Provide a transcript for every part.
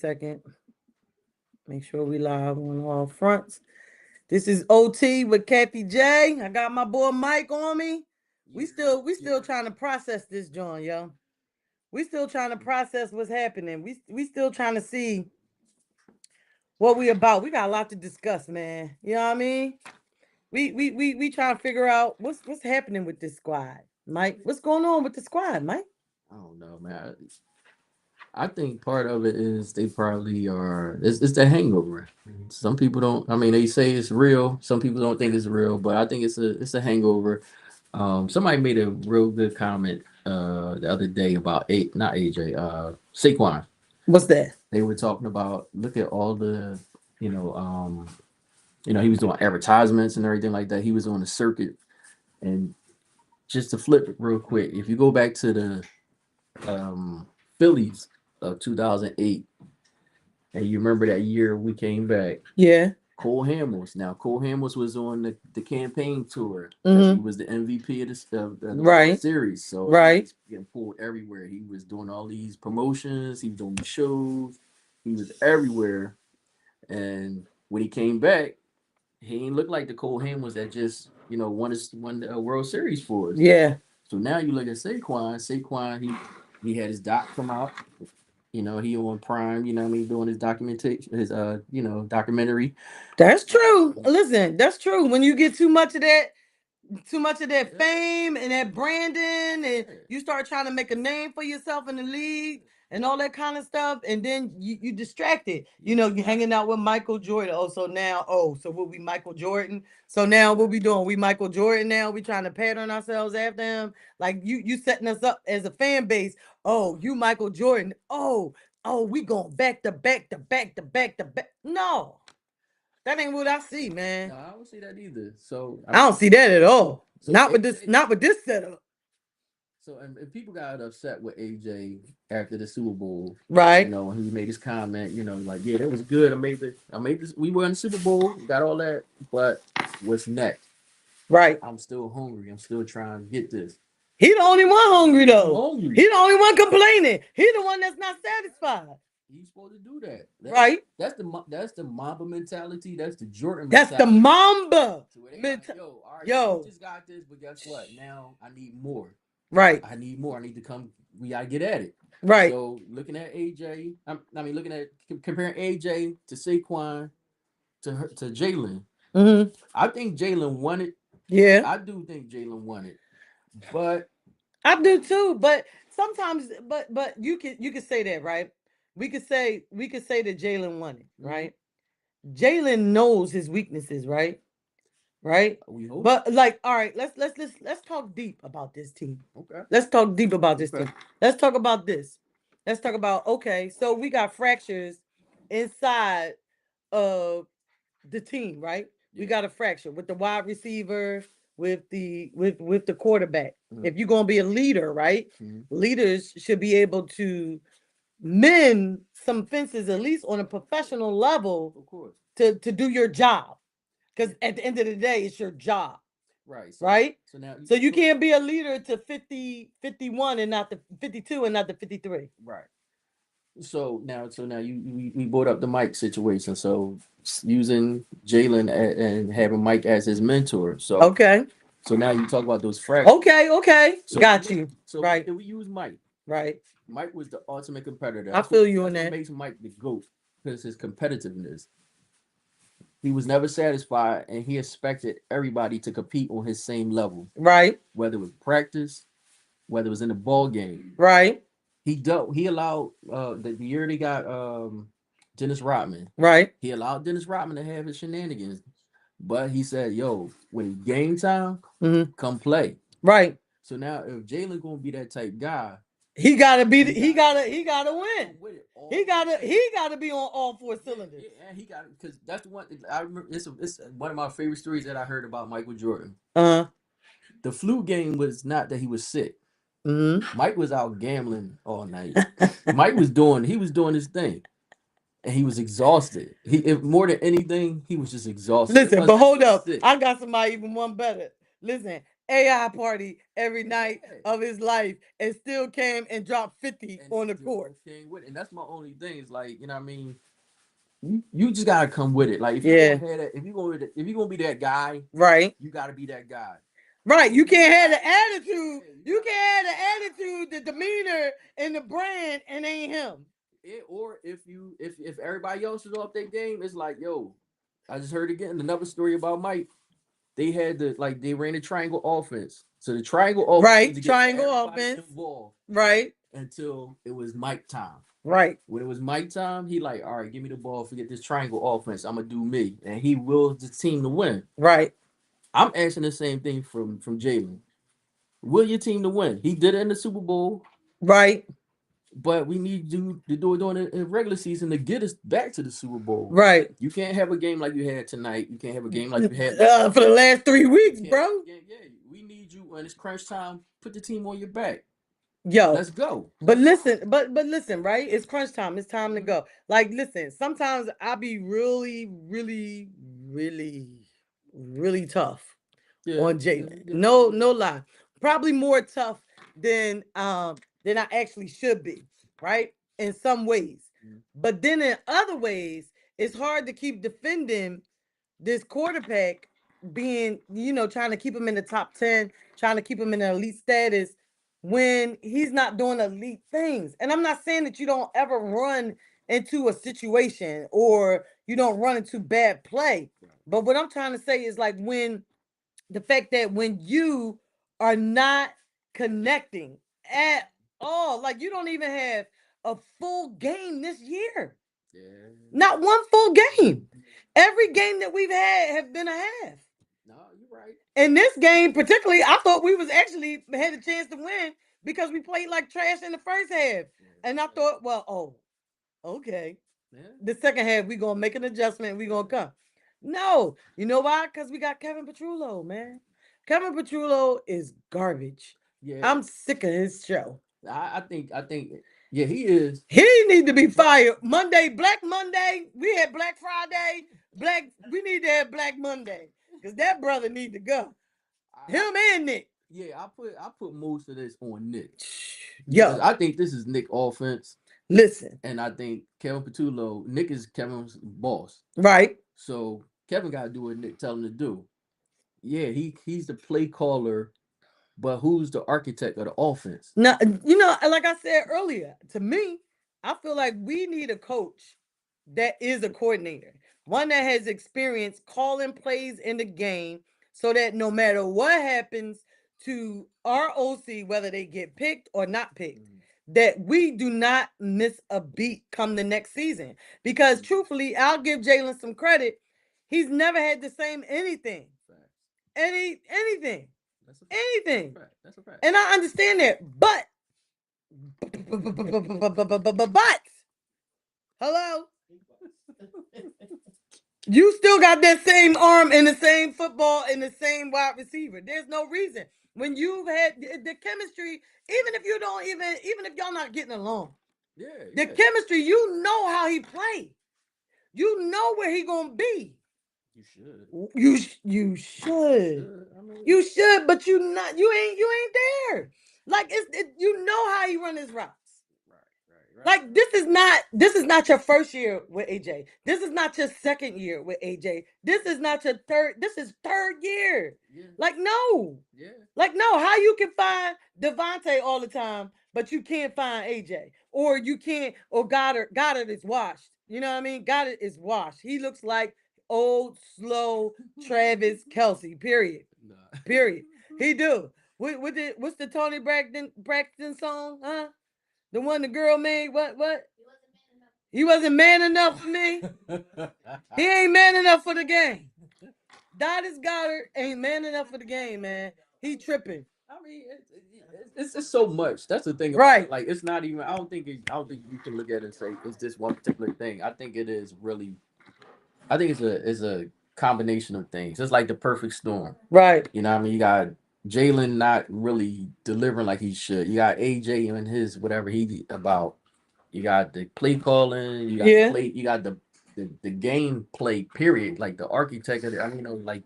second. Make sure we live on all fronts. This is OT with Kathy J. I got my boy Mike on me. We still trying to process this, John, yo. We still trying to process what's happening. We still trying to see what we about. We got a lot to discuss, man. You know what I mean? We trying to figure out what's happening with this squad, Mike. What's going on with the squad, Mike? I don't know, man. I think part of it is they probably are. It's the hangover. Some people don't. I mean, they say it's real. Some people don't think it's real, but I think it's a hangover. Somebody made a real good comment the other day about not AJ, Saquon. What's that? They were talking about look at all the, you know, um, he was doing advertisements and everything like that. He was on the circuit, and just to flip it real quick, if you go back to the Phillies of 2008, and you remember that year we came back. Yeah. Cole Hamels. Now Cole Hamels was on the campaign tour. He Mm-hmm. was the MVP of the Right. series, so he Right. was getting pulled everywhere. He was doing all these promotions. He was doing the shows. He was everywhere. And when he came back, he ain't look like the Cole Hamels that just won the World Series for us. Yeah. So now you look at Saquon. Saquon, he had his doc come out. He on Prime. You know what I mean, doing his documentation, his documentary. That's true. Listen, that's true. When you get too much of that fame and that branding, and you start trying to make a name for yourself in the league and all that kind of stuff, and then you distracted. You're hanging out with Michael Jordan. So we'll be Michael Jordan. So now what we doing? We Michael Jordan now. We trying to pattern ourselves after him. Like you setting us up as a fan base. Oh, you Michael Jordan. Oh, we going back to back to back to back to back. No, that ain't what I see, man. No, I don't see that either. So I don't see that at all. so Not with this setup. and people got upset with AJ after the Super Bowl. Right. When he made his comment, like, yeah, that was good. I made this. We won the Super Bowl, got all that, but what's next? Right. I'm still hungry. I'm still trying to get this. He the only one hungry though. Hungry. He the only one complaining. He the one that's not satisfied. He's supposed to do that. Right. That's the Mamba mentality. That's the Jordan That's mentality. the Mamba. So yo, all right, Yo. we just got this, but guess what? Now I need more. Right. I need more. I need to come. We gotta get at it. Right. So looking at AJ, looking at comparing AJ to Saquon to Jalen. Mm-hmm. I think Jalen won it. Yeah. I do think Jalen won it, but I do too. But sometimes, but you could say that, right? We could say that Jalen won it, right? Jalen knows his weaknesses, right? Right? We hope. But like, all right, let's talk deep about this team. Okay. Let's talk deep about this team. Let's talk about this. Let's talk about okay, so we got fractures inside of the team, right? Yeah. We got a fracture with the wide receiver, with the quarterback. Mm-hmm. If you're gonna be a leader, right? Mm-hmm. Leaders should be able to mend some fences at least on a professional level, of course, to do your job. Because at the end of the day, it's your job. Right. Right? So you can't be a leader to 50, 51 and not the 52 and not the 53. Right. So now we brought up the Mike situation. So using Jalen and having Mike as his mentor. So okay. So now you talk about those fractures. Okay. So got you. So right. If we use Mike. Right. Mike was the ultimate competitor. I feel you on that. What makes Mike the GOAT because his competitiveness. He was never satisfied, and he expected everybody to compete on his same level. Right. Whether it was practice, whether it was in the ball game. Right. He allowed the year they got Dennis Rodman. Right. He allowed Dennis Rodman to have his shenanigans, but he said, "Yo, when it's game time, come play." Right. So now, if Jalen gonna be that type guy, he gotta be. He gotta win. He gotta be on all four cylinders. Yeah, and he got it because that's the one I remember. It's one of my favorite stories that I heard about Michael Jordan. The flu game was not that he was sick. Mm-hmm. Mike was out gambling all night. Mike was doing his thing, and he was exhausted. If more than anything, he was just exhausted. Listen, but hold up, sick. I got somebody even one better. Listen, AI party every night Yeah. of his life and still came and dropped 50 And on he the still court. came with it. And that's my only thing. Is like, you know what I mean? You just gotta come with it. Like if you Yeah. gonna have that, if you gonna be that guy, Right. you gotta be that guy. Right. You You can't have gotta the be, attitude. yeah, you You gotta can't have the attitude, the demeanor, and the brand, and ain't him. or if everybody else is off their game, it's like, yo, I just heard again another story about Mike. They had they ran a triangle offense. So the triangle offense was Right. to get Triangle everybody offense. involved Right. until it was Mike time. Right. When it was Mike time, he like, all right, give me the ball, forget this triangle offense. I'm gonna do me. And he willed the team to win. Right. I'm asking the same thing from Jalen. Will your team to win? He did it in the Super Bowl, Right. but we need you to do it during the regular season to get us back to the Super Bowl. Right. You can't have a game like you had tonight. You can't have a game like you had For the last 3 weeks, bro. yeah, we need you when it's crunch time. Put the team on your back. Yo, Let's go. but listen, but listen, right? It's crunch time. It's time to go. Like, listen, sometimes I be really, really, really, really tough Yeah, on yeah, Jalen. yeah. No, no lie. Probably more tough than I actually should be, right? In some ways. Mhm. But then in other ways, it's hard to keep defending this quarterback being, trying to keep him in the top 10, trying to keep him in the elite status when he's not doing elite things. And I'm not saying that you don't ever run into a situation or you don't run into bad play. But what I'm trying to say is like when the fact that when you are not connecting at all, like you don't even have a full game this year. Yeah. Not one full game. Every game that we've had have been a half. No, you're right. In this game, particularly, I thought we was actually had a chance to win because we played like trash in the first half. And I thought, well, okay. Yeah. The second half, we gonna make an adjustment. We gonna come. No, you know why? Because we got Kevin Petrullo, man. Kevin Petrullo is garbage. Yeah. I'm sick of his show. I think yeah, he is. He need to be fired. Monday, Black Monday. We had Black Friday. We need to have Black Monday. Because that brother need to go. I, Him and Nick. yeah, I put most of this on Nick because Yo, I think this is Nick offense, listen. and I think Kevin Patullo, Nick is Kevin's boss, Right. so Kevin got to do what Nick tell him to do. Yeah, he's the play caller, but who's the architect of the offense? Now, like I said earlier, to me, I feel like we need a coach that is a coordinator, one that has experience calling plays in the game so that no matter what happens to our OC, whether they get picked or not picked, that we do not miss a beat come the next season. Because truthfully, I'll give Jalen some credit. He's never had the same anything. Anything. Anything. That's a fact. And I understand that. But hello, you still got that same arm and the same football and the same wide receiver. There's no reason when you've had the chemistry, even if you don't even if y'all not getting along, Yeah, the yeah. chemistry, you know how he play. You know where he gonna be. You should. You should. I mean, You should, but you ain't there. Like you know how he run his routes. right. Like this is not your first year with AJ. This is not your second year with AJ. This is not your third. This is third year. Yeah. Like no. Yeah. Like no. How you can find Devontae all the time, but you can't find AJ, or you can't, or Goddard. Goddard is washed. You know what I mean? Goddard is washed. He looks like old slow Travis Kelsey. Period. Nah. Period. He do. What's the Tony Braxton song? Huh? The one the girl made. What? He wasn't man enough for me. He ain't man enough for the game. Dottis Goddard ain't man enough for the game, man. He tripping. I mean, it's so much. That's the thing. Right. Like, it's not even. I don't think you can look at it and say it's this one particular thing. I think it is really. I think it's a combination of things. It's like the perfect storm. Right. You know what I mean? You got Jalen not really delivering like he should. You got AJ and his whatever he about. You got the play calling. You got Yeah. play. You got the game play. Period. Like the architect of it. I mean, like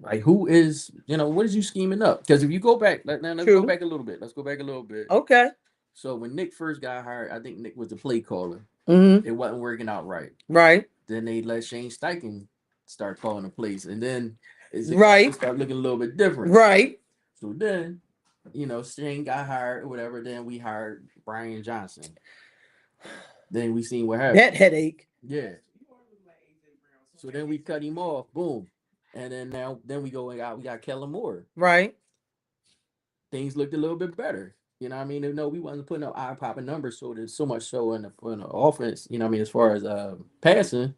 Like, who is, what is you scheming up? Because if you go back, now let's go True. back a little bit. Let's go back a little bit. Okay. So when Nick first got hired, I think Nick was the play caller. Mm-hmm. It wasn't working out right. Right. Then they let Shane Steichen start calling the plays, and then Right. it started looking a little bit different. Right. So then, Shane got hired or whatever. Then we hired Brian Johnson. Then we seen what happened. That headache. Yeah. So then we cut him off. Boom. And then we got Kellen Moore. Right. Things looked a little bit better. You know what I mean? No, we wasn't putting up eye popping numbers, so there's so much so in the offense, you know what I mean, as far as passing.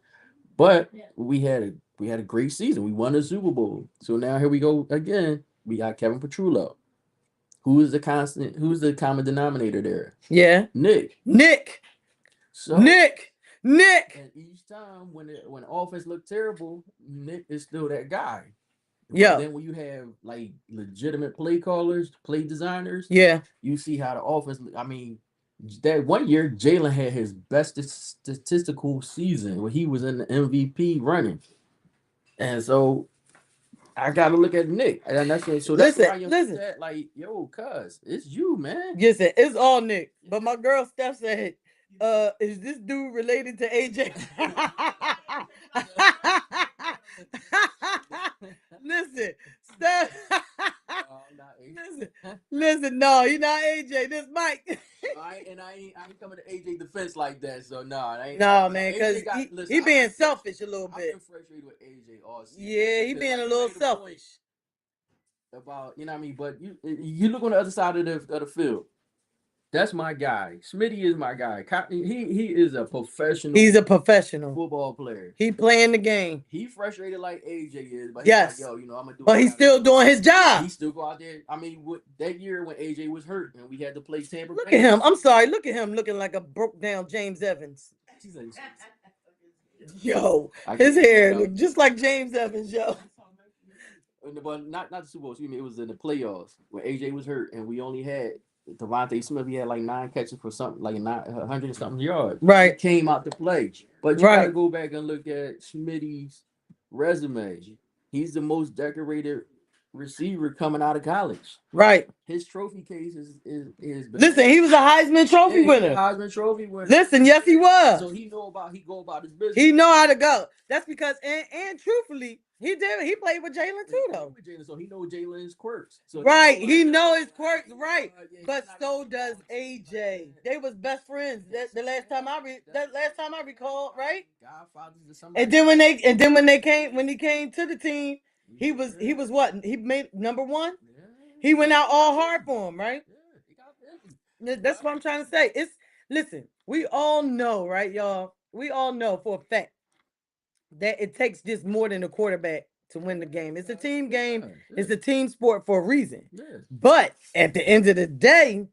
But we had a great season. We won the Super Bowl. So now here we go again. We got Kevin Petrullo. Who's the common denominator there? Yeah. Nick. So Nick. and each time when the offense looked terrible, Nick is still that guy. Yeah. But then when you have like legitimate play callers, play designers, Yeah. you see how the offense. I mean, that one year Jalen had his best statistical season where he was in the MVP running, and so I got to look at Nick, and that's it. So that's why you said like, yo, cuz it's you, man. Listen, it's all Nick. But my girl Steph said, is this dude related to AJ? Listen, Steph. Listen, no, he's not AJ. This Mike. I ain't coming to AJ defense like that. So no, man, because he being selfish a little bit. I've been frustrated with AJ all season. Yeah, he being a little selfish. About what I mean, but you look on the other side of the field. That's my guy. Smitty is my guy. He is a professional. He's a professional football player. He playing the game. He frustrated like AJ is, but yes, he's like, yo, I'm gonna do. But he's still doing his job. He still go out there. I mean, that year when AJ was hurt and we had to play Tampa. Look at him. I'm sorry. Look at him looking like a broke down James Evans. Yo, his hair look just like James Evans. Yo. But not the Super Bowl. Excuse me. It was in the playoffs when AJ was hurt, and we only had Devontae Smith. He had like 9 catches for something like 100 and something yards. Right. He came out to play, but you gotta go back and look at Smitty's resume. He's the most decorated receiver coming out of college. Right. His trophy case is listen, he was a Heisman Trophy winner. Heisman Trophy winner. Listen, yes, he was. So he go about his business. He know how to go. That's because and truthfully, he played with Jalen too, though. So he knows Jalen's quirks. So right, he know his quirks, right? But so does AJ. They was best friends. The last time I recall, right? And then when he came to the team, he was what? He made number 1. He went out all hard for him, right? That's what I'm trying to say. Listen, we all know, right, y'all? We all know for a fact that it takes just more than a quarterback to win the game. It's a team game. It's a team sport for a reason. But at the end of the day,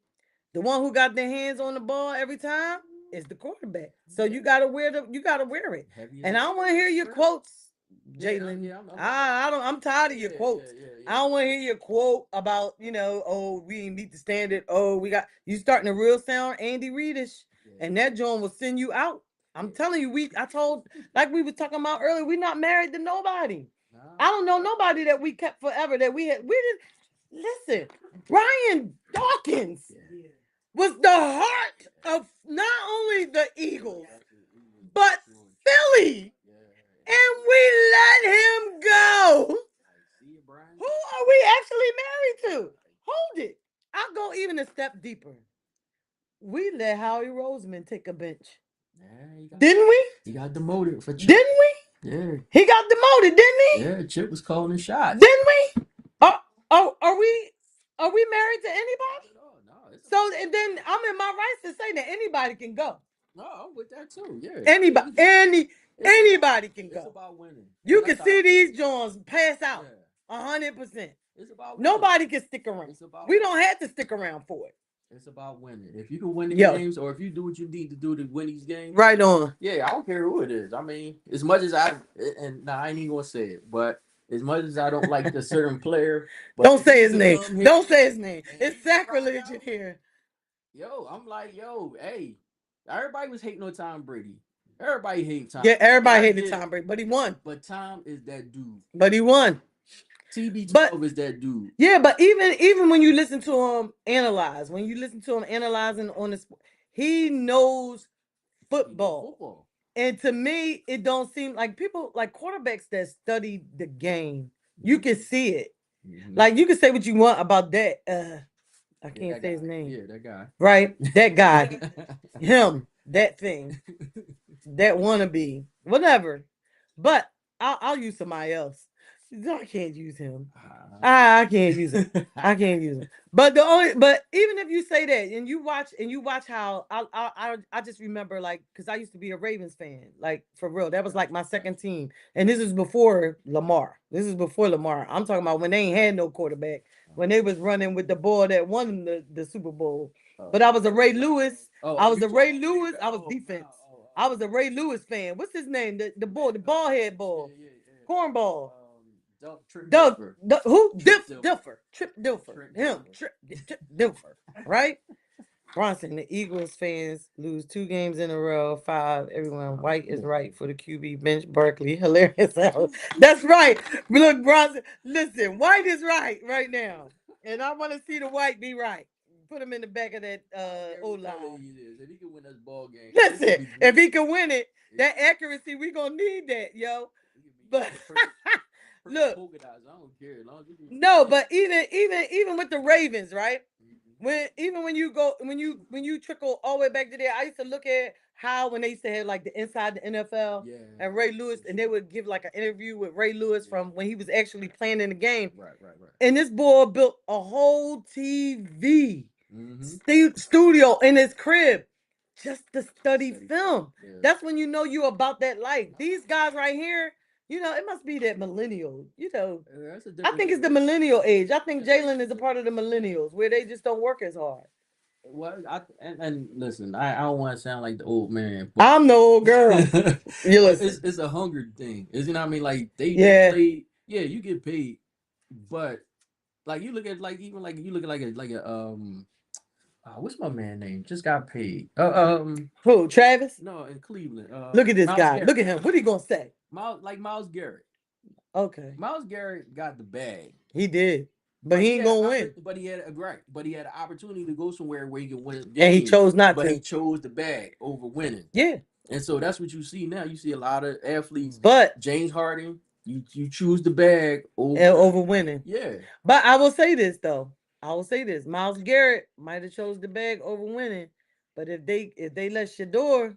the one who got their hands on the ball every time is the quarterback. So you gotta wear it. And I don't want to hear your quotes, Jalen. I'm tired of your quotes. I don't want to hear your quote about, oh, we didn't meet the standard. Oh, you starting to real sound Andy Reedish, and that John will send you out. I'm telling you, like we were talking about earlier, we're not married to nobody. No. I don't know nobody that we kept forever that we didn't listen. Brian Dawkins was the heart of not only the Eagles, but Philly. And we let him go. Who are we actually married to? Hold it. I'll go even a step deeper. We let Howie Roseman take a bench. Yeah, didn't we? He got demoted for Chip. Didn't we? Yeah. He got demoted, didn't he? Yeah, Chip was calling the shots. Didn't we? Are we married to anybody? No. So and then I'm in my rights to say that anybody can go. No, I'm with that too. Yeah. Anybody can go. It's about winning. You can see these Jones pass out 100%. It's about winning. Nobody can stick around. We don't have to stick around for it. It's about winning. If you can win the games, or if you do what you need to do to win these games, right on. Yeah, I don't care who it is. I mean, as much as I ain't even gonna say it, but as much as I don't like a certain player, but don't say his name. Don't say his name. It's sacrilege in here. Yo, I'm like, hey, everybody was hating on Tom Brady. Everybody hated Tom. Yeah, everybody hated Tom Brady, but he won. But Tom is that dude. But he won. TB12 is that dude. Yeah, but even when you listen to him analyze, when you listen to him analyzing on the he knows football. And to me, it don't seem like people like quarterbacks that study the game. You can see it. Like you can say what you want about that. I can't say his name. Yeah, that guy. Right? That guy. Him. That thing. That wannabe. Whatever. But I'll use somebody else. I can't use him. I can't use him. I can't use him. But even if you say that and you watch how I just remember like because I used to be a Ravens fan like for real that was like my second team and this is before Lamar. This is before Lamar. I'm talking about when they ain't had no quarterback when they was running with the ball that won the Super Bowl. But I was a Ray Lewis. I was a Ray Lewis. I was defense. I was a Ray Lewis fan. What's his name? The boy, the ball head ball, cornball. Doug, who? Dilfer. Trip Dilfer. Him. Trip Dilfer. Right? Bronson, the Eagles fans lose 2 games in a row. 5. Everyone, white is right for the QB bench. Barkley, hilarious. That's right. Look, Bronson, listen, white is right now. And I want to see the white be right. Put him in the back of that O line. If he can win this ball game. Listen, if he can win it, that accuracy, we gonna need that, yo. But look, I don't care. no, but even with the Ravens, right? When you go when you trickle all the way back to there, I used to look at how when they used to have like the inside the NFL and Ray Lewis, and they would give like an interview with Ray Lewis from when he was actually playing in the game. Right. And this boy built a whole TV studio in his crib just to study film. Yeah. That's when you know you're about that life. These guys right here, you know, it must be that millennial. You know, I think it's the millennial age. I think Jalen is a part of the millennials where they just don't work as hard. Well, and listen, I don't want to sound like the old man. But I'm the old girl. You listen. It's a hunger thing. Is you know what I mean? Like they play, you get paid, but like you look at like even like you look at like a what's my man name? Just got paid. Who? Travis? No, in Cleveland. Look at this Miles guy. Garrett. Look at him. What are you gonna say? Miles Garrett. Okay. Miles Garrett got the bag. He did. But he ain't gonna win. But he had But he had an opportunity to go somewhere where he could win. And he chose not to. But he chose the bag over winning. Yeah. And so that's what you see now. You see a lot of athletes. But James Harden, you choose the bag over winning. Yeah. But I will say this though. Miles Garrett might have chose the bag over winning. But if they let Shador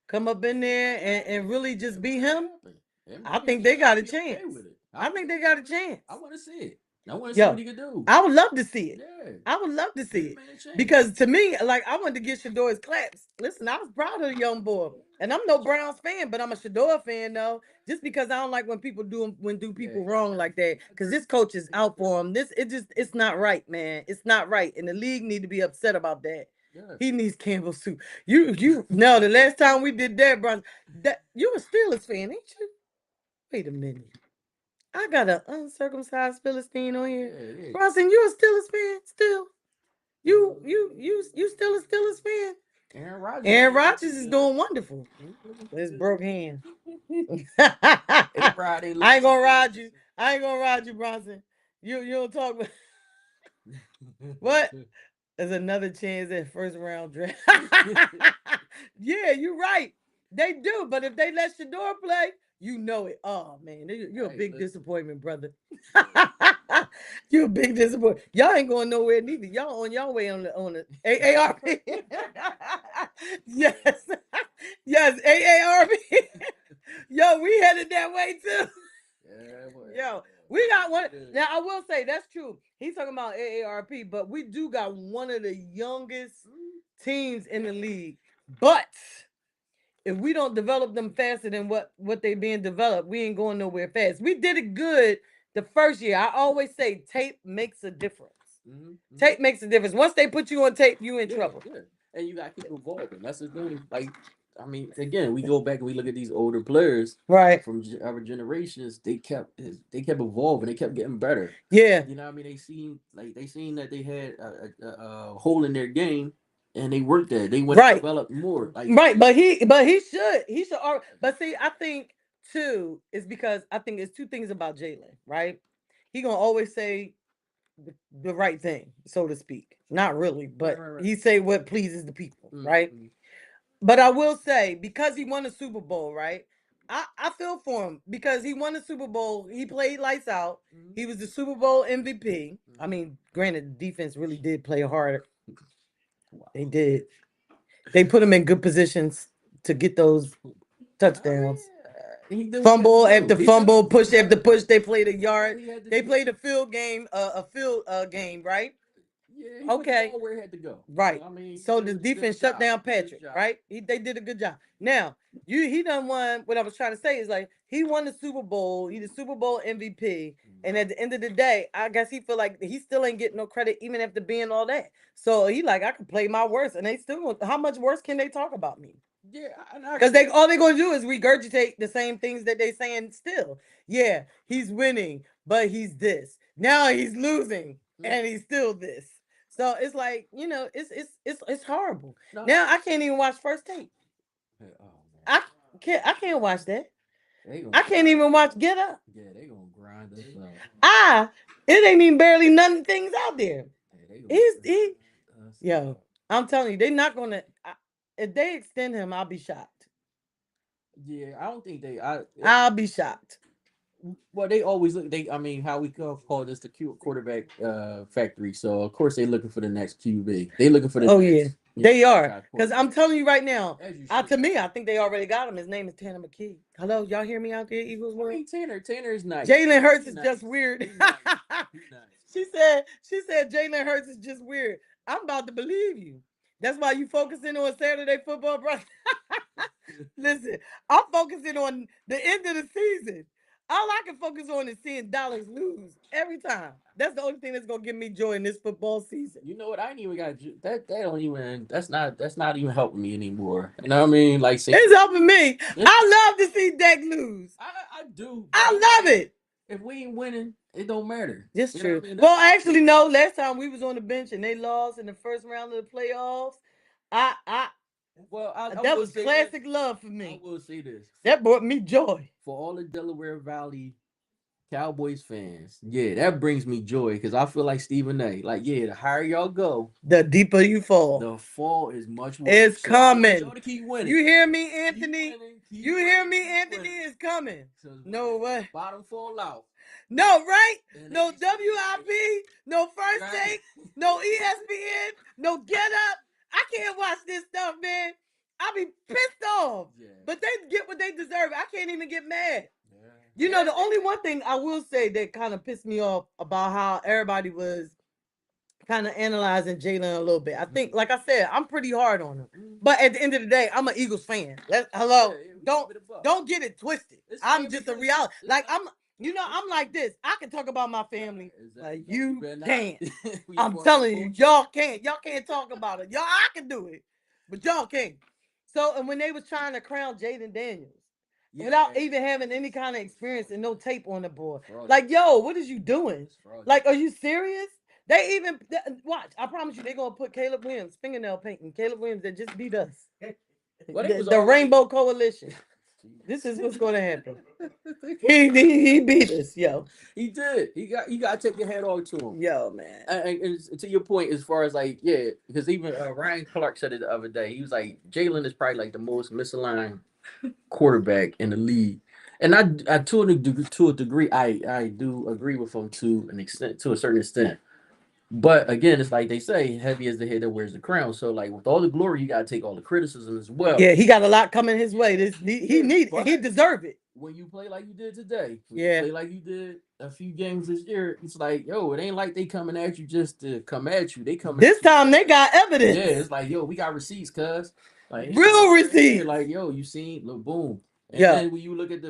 come up in there and really just be him, I think they got a chance. I think they got a chance. I want to see it. I want to see what he could do. I would love to see it. Yeah. I would love to see it. Because to me, like I wanted to get Shador's claps. Listen, I was proud of the young boy. And I'm no Browns fan, but I'm a Shador fan though. Just because I don't like when people do people wrong like that. Because this coach is out for him. It's not right, man. It's not right. And the league need to be upset about that. Yeah. He needs Campbell soup. You no, the last time we did that, bro, that you a Steelers fan, ain't you? Wait a minute. I got an uncircumcised Philistine on here. Yeah. Bronson, you a Steelers fan still? You still a Steelers fan? Aaron Rodgers is doing wonderful. His broke hand. I ain't gonna ride you, Bronson. You don't talk about what? There's another chance at first round draft. Yeah, you're right. They do, but if they let Shador play, you know it. Oh man, you're a big disappointment, brother. You're a big disappointment. Y'all ain't going nowhere neither. Y'all on y'all way on the AARP. Yes, yes, AARP. Yo, we headed that way too. Yo, we got one. Now I will say that's true. He's talking about AARP, but we do got one of the youngest teams in the league. But if we don't develop them faster than what they being developed, we ain't going nowhere fast. We did it good the first year. I always say tape makes a difference. Mm-hmm. Tape makes a difference. Once they put you on tape, you in trouble. Yeah. And you got to keep evolving. That's the thing. Like, I mean, again, we go back and we look at these older players, right, from our generations. They kept evolving. They kept getting better. Yeah, you know what I mean. They seen that they had a hole in their game, and they worked at it. They went to develop more. Like, right, but he should. But see, I think too is because I think it's two things about Jalen, right? he gonna always say the right thing, so to speak. Not really, but Right. he say what pleases the people, right? Mm-hmm. But I will say, because he won a Super Bowl, right? I feel for him because he won the Super Bowl. He played lights out. He was the Super Bowl MVP. I mean, granted, the defense really did play hard. Wow. They did. They put him in good positions to get those touchdowns. He did what he Fumble had to after do. fumble, push after push. They played a What yard. he had to They do. played a field game, a field game, right? Yeah, he put the Okay, ball where it had to go. right. I mean, So he the did his defense shut job. down He did his Patrick, job. right? They did a good job. Now, he done won. What I was trying to say is like he won the Super Bowl. He the Super Bowl MVP. And at the end of the day, I guess he feel like he still ain't getting no credit even after being all that. So he like I can play my worst, and they still. How much worse can they talk about me? Yeah, Because they all they gonna do is regurgitate the same things that they saying still. Yeah, he's winning, but he's this. Now he's losing, and he's still this. So it's like, it's horrible. no. Now I can't even watch First Take. Oh man, I I can't watch that. they gonna. I can't even watch Get Up. Yeah, they gonna grind us out. I it ain't even barely nothing things out there. Yeah, they gonna He's grind he us Yo, out. I'm telling you, they're not gonna. If they extend him, I'll be shocked. Yeah, I don't think they. I I'll be shocked. Well, they always look. I mean, how we call this the quarterback factory. So of course they looking for the next QB. They looking for the Oh next, yeah, they are. franchise Because quarterback. I'm telling you right now, As you should. to me, I think they already got him. His name is Tanner McKee. Hello, y'all hear me out there, Eagles I world? mean, Tanner is nice. Jalen Hurts He is nice. just weird. He nice. He nice. she said Jalen Hurts is just weird. I'm about to believe you. That's why you focusing on Saturday football, bro. Listen, I'm focusing on the end of the season. All I can focus on is seeing Dollars lose every time. That's the only thing that's gonna give me joy in this football season. You know what? I ain't even got that. That don't even. That's not even helping me anymore. You know what I mean? Like, see, It's helping me. I, I love to see Dak lose. I do. But I'm I love like, it. if we ain't winning, it don't matter. That's You know what true. I mean? That's Well, how I actually, feel. no. Last time we was on the bench and they lost in the first round of the playoffs, I Well, I that will was say this. classic love for I me. will say this That brought me joy. for all the Delaware Valley Cowboys fans. Yeah, that brings me joy because I feel like Stephen A. Like, yeah, the higher y'all go, The deeper you fall, the fall is much worse. it's So I want coming. y'all to keep winning. You hear me, Keep Anthony? winning. Keep You hear winning. me, Keep Anthony? winning. Is coming. Because when No way. the bottom fall out, No, right? and they No ain't still WIP, no First right. Take, no ESPN, no Get Up. I can't watch this stuff, man. I'll be pissed off. Yeah. But they get what they deserve. I can't even get mad. Yeah. You know, the only one thing I will say that kind of pissed me off about how everybody was kind of analyzing Jalen a little bit. I think, like I said, I'm pretty hard on him. But at the end of the day, I'm an Eagles fan. Hello. Yeah, Don't get it twisted. It's I'm fair just a because reality. it's Like not. I'm like this. I can talk about my family. Exactly. You better not. can't. We I'm for telling you, coach. y'all can't. Y'all can't talk about it. Y'all, I can do it, but y'all can't. So, and when they was trying to crown Jaden Daniels, without even having any kind of experience and no tape on the board, like, yo, what is you doing? Like, are you serious? They even watch. I promise you, they're gonna put Caleb Williams fingernail painting. Caleb Williams that just beat us. Well, they was The already. Rainbow Coalition. This is what's going to happen. He beat us, yo. He did. You got to take your hat off to him. Yo, man. And to your point, as far as like, yeah, because even Ryan Clark said it the other day. He was like, Jalen is probably like the most misaligned quarterback in the league. And I to a degree, I do agree with him to an extent, to a certain extent. But again, it's like they say, heavy is the head that wears the crown. So like with all the glory, you gotta take all the criticism as well. Yeah, he got a lot coming his way. He deserve it. When you play like you did today, when Yeah. you play like you did a few games this year, it's like, yo, it ain't like they coming at you just to come at you. They coming This time they got evidence. Yeah, it's like, yo, we got receipts, cuz. Like Real receipts. Like, yo, you seen, look, boom. And Yeah. then when you look at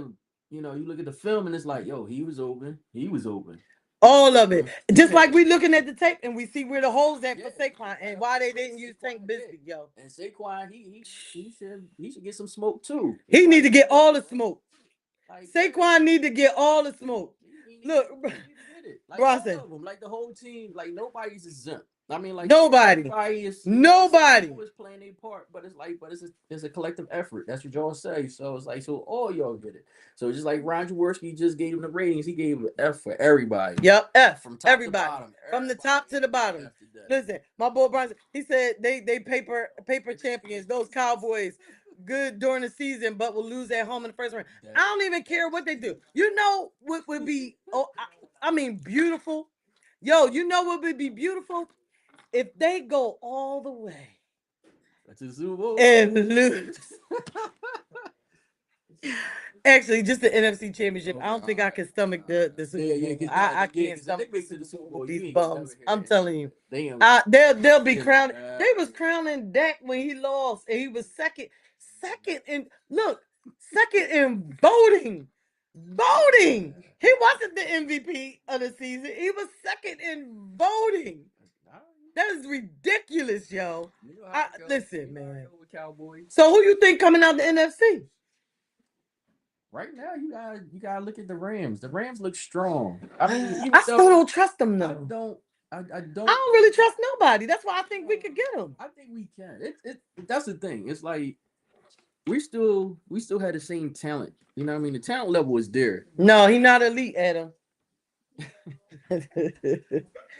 you look at the film and it's like, yo, he was open. He was open. All of it. Just like we looking at the tape and we see where the holes at for Saquon and why they didn't use Tank Bisbee, yo. And Saquon, he should get some smoke too. He need to get all the smoke. Saquon need to get all the smoke. Look, Like Bronson. all of them, like the whole team, like nobody's exempt. I mean, like Nobody. everybody is, Nobody. people is playing their part, but it's like, but it's a collective effort. That's what y'all say. So it's like, so all y'all get it. So just like Ron Jaworski just gave him the ratings, he gave him an F for everybody. Yep, F From top to everybody. bottom. From the top to the bottom. F today. Listen, my boy Bronson, he said they paper champions, those Cowboys, good during the season, but will lose at home in the first round. I don't even care what they do. You know what would be I mean beautiful? Yo, you know what would be beautiful? If they go all the way That's a Super Bowl and lose. Actually, just the NFC Championship. I don't think I can stomach the Super Bowl. I can't stomach the Super Bowl with these bums. I'm telling you. They'll be crowning. They was crowning Dak when he lost, and he was second in look, second in voting. Voting. He wasn't the MVP of the season. He was second in voting. That is ridiculous, yo. Listen, man. So who you think coming out the NFC? Right now, you gotta look at the Rams. The Rams look strong. I mean, I still don't trust them though. I don't. I don't really trust nobody. That's why I think we could get them. I think we can. That's the thing. It's like we still had the same talent. You know what I mean? The talent level is there. No, he's not elite, Adam.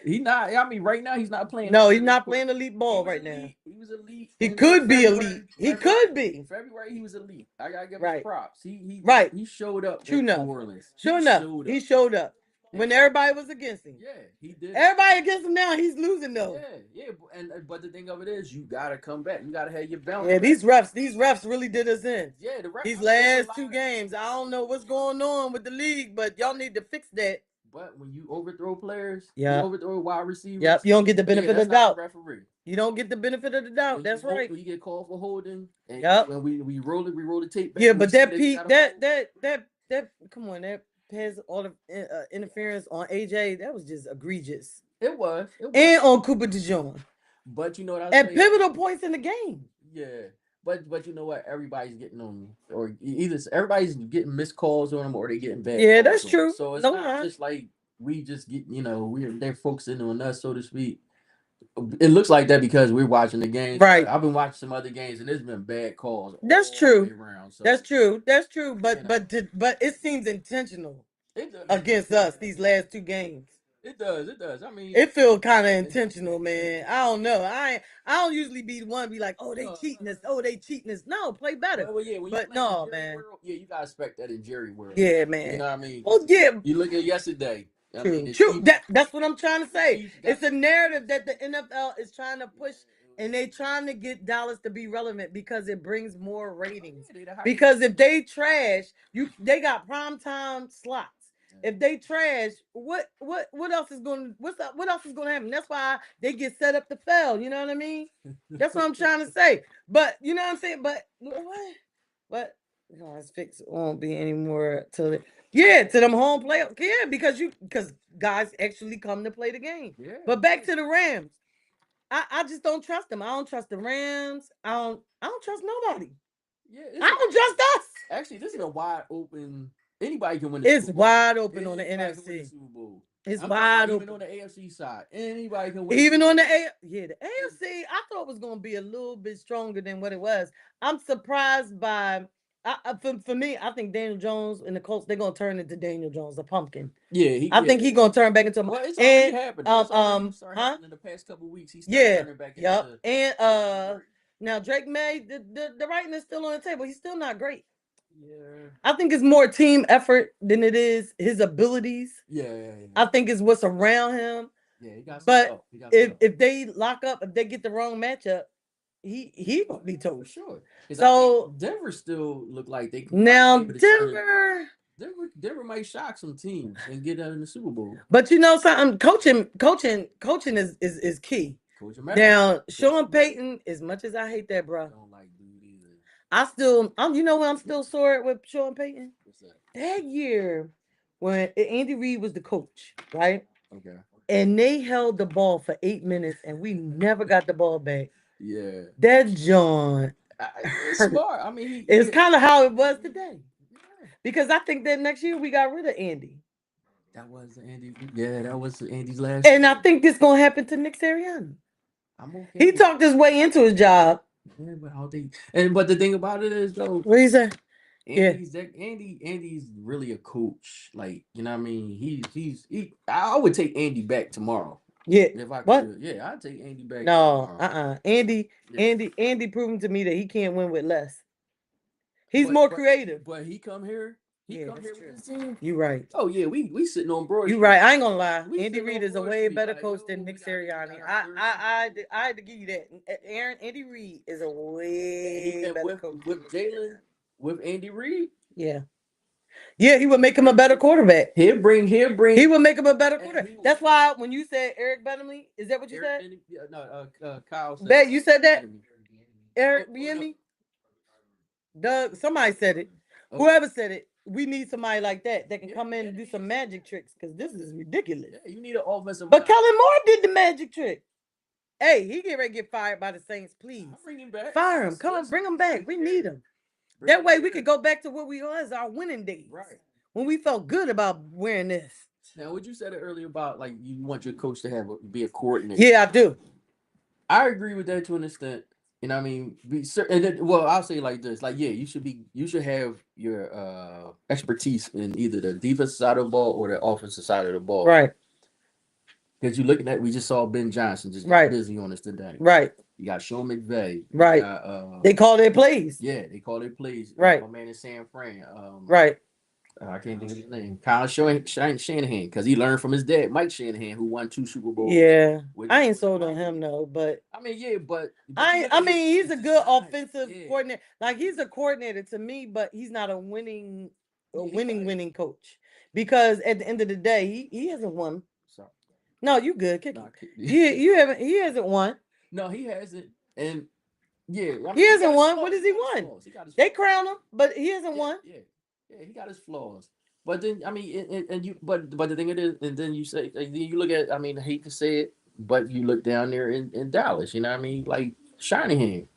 He not. I mean, right now he's not playing. No, he's not playing elite ball right now. He was elite. He could be elite. He could be. February he was elite. I gotta give him props. He showed up. True enough. New Orleans. True enough. He showed up when everybody was against him. Yeah, he did. Everybody against him now. He's losing though. Yeah. But the thing of it is, you gotta come back. You gotta have your balance. Yeah, these refs really did us in. Yeah, the refs. These last two games, I don't know what's going on with the league, but y'all need to fix that. But when you overthrow players, you overthrow wide receivers. Yep, you don't get the benefit of the doubt. Referee. You don't get the benefit of the doubt. That's right. When you get called for holding, and when we roll the tape back. Yeah, but that come on, that has all the interference on AJ. That was just egregious. It was. And on Cooper DeJean. But you know what I at pivotal points in the game. Yeah. But you know what? Everybody's getting on them, or either everybody's getting missed calls on them, or they getting bad. Yeah, that's true. So it's not just like we just get, they're focusing on us, so to speak. It looks like that because we're watching the games. Right. I've been watching some other games, and there's been bad calls. That's true. Around, so. That's true. But but it seems intentional against us these last two games. It does. I mean, it feels kind of intentional, man. I don't know. I don't usually be the one to be like, oh, they cheating us. Oh, they cheating us. No, play better. Well, yeah, but no, man. World, yeah, you gotta expect that in Jerry world. Yeah, man. You know what I mean? Well, yeah. You look at yesterday. True. That's what I'm trying to say. It's a narrative that the NFL is trying to push, and they trying to get Dallas to be relevant because it brings more ratings. Because if they trash, they got primetime slots. If they trash, what else is going? What else is going to happen? That's why they get set up to fail. You know what I mean? That's what I'm trying to say. But you know what I'm saying. But what? But guys, fix it won't be anymore till it. Yeah, to them home play. Yeah, because guys actually come to play the game. Yeah. But back to the Rams. I just don't trust them. I don't trust the Rams. I don't trust nobody. Yeah, I don't trust us. Actually, this is a wide open. Anybody can win. It's wide open on the NFC. It's wide open. Even on the AFC side, anybody can win. Even on the the AFC, I thought it was going to be a little bit stronger than what it was. I'm surprised by. For me, I think Daniel Jones and the Colts, they're gonna turn into Daniel Jones, a pumpkin. Yeah, I think he's gonna turn back into a it's already happened. In the past couple weeks, he's turning back into. And now Drake May, the writing is still on the table. He's still not great. Yeah, I think it's more team effort than it is his abilities. Yeah. I think it's what's around him. Yeah, he got. But if they lock up, if they get the wrong matchup, he gonna be told. Sure. So Denver still look like they can now Denver might shock some teams and get out in the Super Bowl. But you know something, coaching is key. Now, Sean Payton, as much as I hate that, bro, I don't like dude either. I'm still sore with Sean Payton. What's that? That year when Andy Reid was the coach, right? Okay. And they held the ball for 8 minutes and we never got the ball back. Yeah. That John. It's smart. I mean, it's kind of how it was today. Yeah. Because I think that next year we got rid of Andy. That was Andy. Yeah, that was Andy's last. And I think this gonna happen to Nick Sirianni. I'm okay. He talked his way into his job. Yeah, but I don't think. And but the thing about it is though, What he say? Yeah. Andy's really a coach. Like, you know what I mean? I would take Andy back tomorrow. Yeah. If I What? could. Yeah, I'd take Andy back No. tomorrow. Andy. Yeah. Andy proving to me that he can't win with less. He's But more but creative. but he come here. He Yeah, come that's here true. with his team. You right. Oh yeah, we sitting on Broad You Street. right. I ain't gonna lie. We Andy sitting Reid on is a Broad way Street. better Like, coach yo, than we Nick got Sirianni. our I first I Super I Bowl. I had to give you that. Andy Reid is a And he way and better coach than with Nick Jalen, Sirianni. with Andy Reid, Yeah. Yeah, he would make him a better quarterback. he'll bring He would make him a better and quarterback. he That's why when you said Eric Bentley, is that what you Eric said? Benny, yeah, no, Kyle said Bet you said that? enemy. Eric No, Bieniemy? Doug, somebody said it. oh, Whoever said it, we need somebody like that can come in and do some magic tricks because this is ridiculous. yeah, you need an offensive But line. Kellen Moore did the magic trick. Hey, he get ready to get fired by the Saints. Please I'll bring him back. fire him. Come on, bring him back. We need him. That way we could go back to what we was our winning days. Right. When we felt good about wearing this. Now, what you said earlier about like you want your coach to be a coordinator. Yeah, I do. I agree with that to an extent. You know what I mean? Well, I'll say it like this. Like, yeah, you should have your expertise in either the defensive side of the ball or the offensive side of the ball. Right. Because you're looking at, we just saw Ben Johnson just got Right. busy on us today. Right. You got Sean McVay. Right. They call their plays. Yeah, they call their plays. Right. My man in San Fran. Right. I can't think of his name. Kyle Shanahan, because he learned from his dad, Mike Shanahan, who won 2 Super Bowls. Yeah. with- I ain't with sold on Miami. him though, but I mean, yeah, but you I look at mean he's his a good design. offensive Yeah. coordinator. Like he's a coordinator to me, but he's not a winning coach. Because at the end of the day, he hasn't won. Sorry. No, you good. Kick Nah, it. You haven't he hasn't won. No, he hasn't. And yeah, I mean, He hasn't got his won. flaws. What has he got his won? flaws. He got his They flaws. crown him, but he hasn't won. Yeah, he got his flaws. But then I mean, and you, but the thing it is, and then you say, then you look at, I mean, I hate to say it, but you look down there in Dallas, you know what I mean, like Shanahan.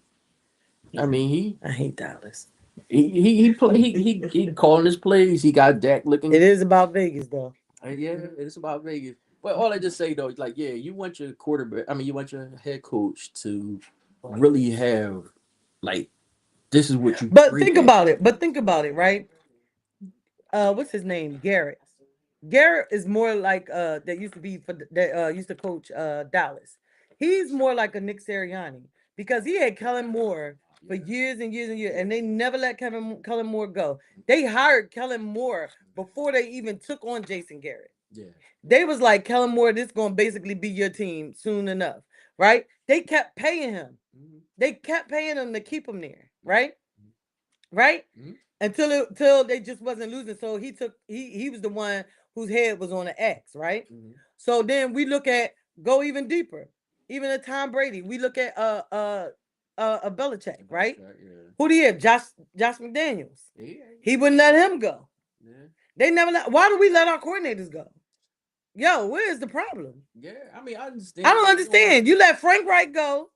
I mean, I hate Dallas. he calling his plays. He got Dak looking. It is about Vegas though. Yeah, it's about Vegas. But all I just say though is like, yeah, you want your quarterback. I mean, you want your head coach to really have like, this is what you. But think about it. Think about it, right? What's his name? Garrett. Garrett is more like that used to be for that used to coach Dallas. He's more like a Nick Sirianni because he had Kellen Moore for years and years and years, and they never let Kellen Moore go. They hired Kellen Moore before they even took on Jason Garrett. Yeah. They was like, Kellen Moore, this is gonna basically be your team soon enough, right? They kept paying him. They kept paying him to keep him there, right? Right? Until they just wasn't losing. So he was the one whose head was on the X, right? So then we look at go even deeper, even at Tom Brady. We look at a Belichick, right? Yeah. Who do you have? Josh McDaniels. Yeah. He wouldn't let him go. Yeah. They never let. Why do we let our coordinators go? Yo, where is the problem? Yeah, I mean, I understand. I don't understand. You let Frank Wright go.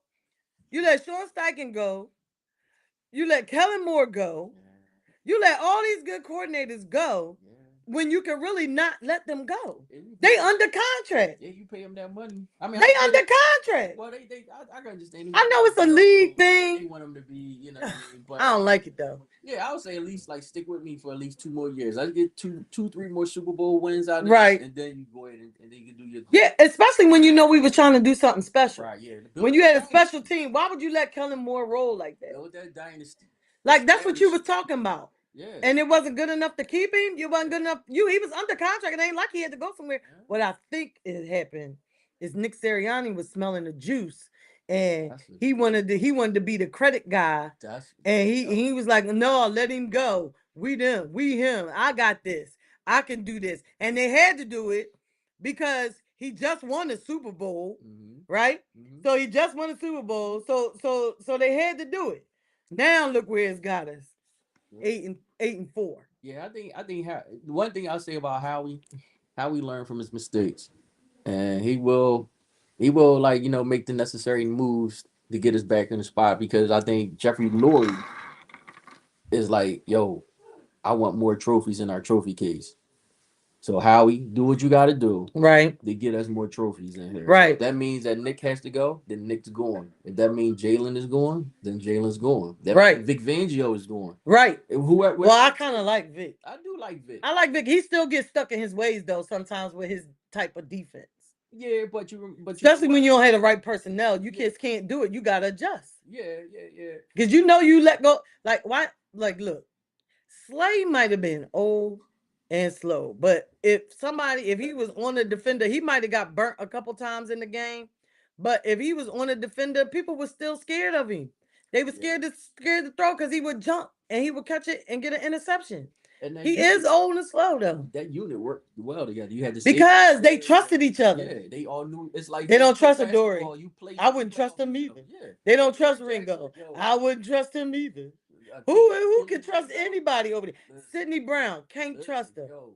You let Sean Steichen go. You let Kellen Moore go. You let all these good coordinators go when you can really not let them go. They under contract. Yeah, you pay them that money. I mean, they under contract. Well, I can understand. I know it's a league They thing. want them to be, you know. What I mean? But I don't like it though. Yeah, I would say at least like stick with me for at least 2 more years. I get 3 more Super Bowl wins out of Right. and then you go ahead and then you can do your. Yeah, especially when you know we were trying to do something special. Right. Yeah. When you had a special team, why would you let Kellen Moore roll like that? Build that dynasty. Like that's what you was talking about. Yeah. And it wasn't good enough to keep him. You wasn't good enough. He was under contract. It ain't like he had to go somewhere. Yeah. What I think it happened is Nick Sirianni was smelling the juice, and he wanted to be the credit guy. And he was like, no, let him go. We him. I got this. I can do this. And they had to do it because he just won the Super Bowl, right? So he just won the Super Bowl. So they had to do it. Now look where it's got us. 8-4. Yeah, I think one thing I'll say about Howie learned from his mistakes, and he will like make the necessary moves to get us back in the spot, because I think Jeffrey Lurie is like, yo, I want more trophies in our trophy case. So Howie, do what you got to do. Right. To get us more trophies in here. Right. So that means that Nick has to go, then Nick's going. If that means Jalen is going, then Jalen's going. That Right. means Vic Fangio is going. Right. Whoever. Well, I kind of like Vic. I do like Vic. I like Vic. He still gets stuck in his ways though sometimes with his type of defense. Yeah, but especially when you don't have the right personnel, you kids can't do it. You gotta adjust. Yeah. Because you know you let go. Like why? Like look, Slay might have been old and slow, but if he was on the defender, he might have got burnt a couple times in the game. But if he was on a defender, people were still scared of him. They were scared to throw because he would jump and he would catch it and get an interception. He is old and slow though. That unit worked well together. You had to because they trusted each other. Yeah, they all knew. It's like they don't trust Adore. I wouldn't trust him either. Yeah. They don't trust Ringo. I wouldn't trust him either. Who can trust anybody over there? Sidney Brown can't trust her. Yo,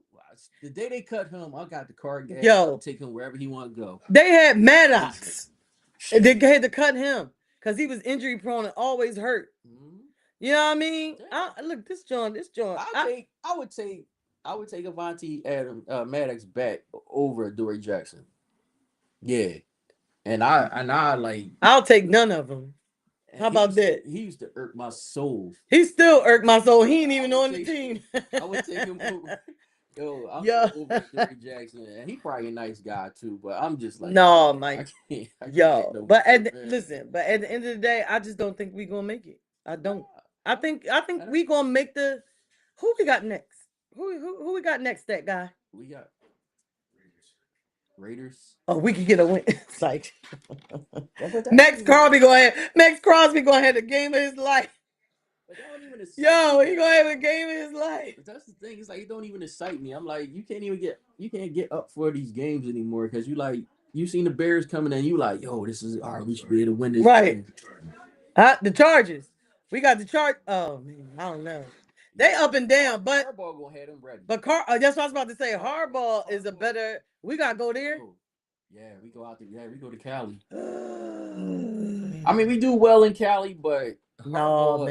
the day they cut him, I got the card gas. Yo, take him wherever he want to go. They had Maddox. They had to cut him because he was injury prone and always hurt. Mm-hmm. You know what I mean? Look, this John. I would take Avante Maddox back over Dory Jackson. Yeah, and I like. I'll take none of them. How about that? He used to irk my soul. He still irk my soul. He ain't even on the team. I would take him over. Yo, I'm over Dory Jackson, and he probably a nice guy too. But I'm just like, no, Mike. I can't Yo, but listen, but at the end of the day, I just don't think we're gonna make it. I don't. I think we gonna make the. Who we got next? Who we got next? That guy. We got Raiders. Oh, we can get a win. Psych. Max Crosby go ahead. Max Crosby gonna have the game of his life. Yo, he gonna have a game of his life. But that's the thing. It's like it don't even excite me. I'm like, you can't get up for these games anymore because you seen the Bears coming in. You like, yo, this is all right. We should be able to win this. Right. The Chargers. We got the charge. Oh man, I don't know. They up and down, but Harbaugh gonna have them ready. But that's what I was about to say. Harbaugh is a better. We gotta go there. Yeah, we go out there. Yeah, we go to Cali. I mean, we do well in Cali, but Harbaugh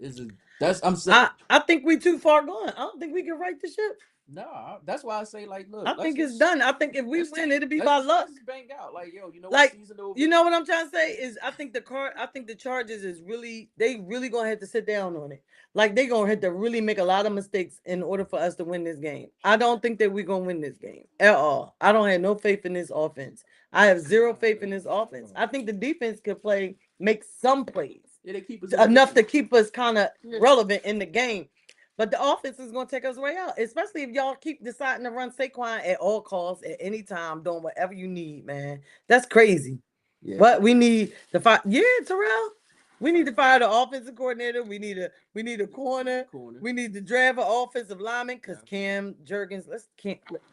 is a. That's I'm saying. I think we too far gone. I don't think we can right the ship. No, that's why I say like, look. I think it's done. I think if we win, it'll be by luck. Let's bang out, like yo, you know, like season over. You know what I'm trying to say is I think the Chargers is really gonna have to sit down on it. Like they gonna have to really make a lot of mistakes in order for us to win this game. I don't think that we're gonna win this game at all. I don't have no faith in this offense. I have zero faith in this offense. I think the defense could make some plays. Yeah, they keep us enough to keep us kind of relevant in the game. But the offense is going to take us way out, especially if y'all keep deciding to run Saquon at all costs at any time, doing whatever you need, man. That's crazy. Yeah. But we need to fire. Yeah, Terrell. We need to fire the offensive coordinator. We need a corner. We need to draft an offensive lineman because Cam Jurgens.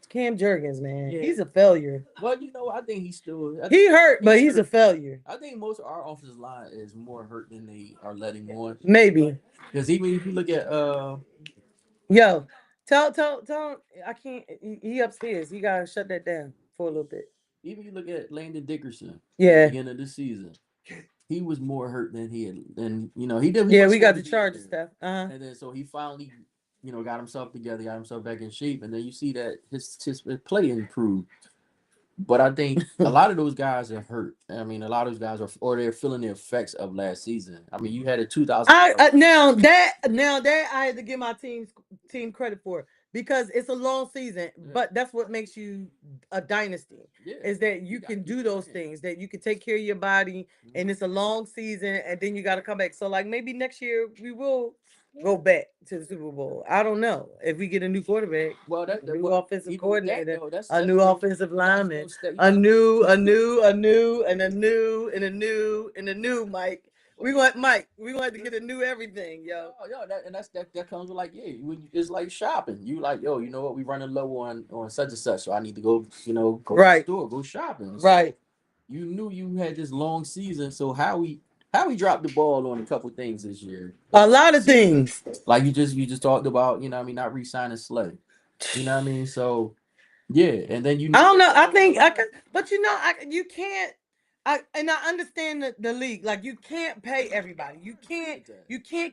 Cam Jurgens, man. Yeah. He's a failure. Well, you know, I think he hurt, but he's a failure. I think most of our offensive line is more hurt than they are letting on. Maybe. Because even if you look at yo, tell him I can't. He upstairs. He gotta shut that down for a little bit. Even you look at Landon Dickerson. Yeah. At the beginning of the season, he was more hurt than he did. Yeah, we got the Chargers stuff. And then so he finally, got himself together, got himself back in shape, and then you see that his play improved. But I think a lot of those guys are hurt. I mean, a lot of those guys they're feeling the effects of last season. I mean, you had a 2000. Now that I had to give my team credit for because it's a long season, but that's what makes you a dynasty. Yeah. Is that you can do those things, that you can take care of your body, and it's a long season, and then you got to come back. So like maybe next year we will go back to the Super Bowl. I don't know if we get a new quarterback. Well, a new offensive coordinator, a new offensive lineman, a new, Mike. We're gonna have to get a new everything, yo. That comes with like, it's like shopping. You like, yo, you know what? We running low on such and such, so I need to go, go to the store, go shopping. Right. So you knew you had this long season, so how we dropped the ball on a couple things this year. A lot of things. Like you just talked about, not re-signing Slay. You know what I mean? So yeah, and then I don't know. I think I can, but you can't. I understand the league. Like you can't pay everybody. You can't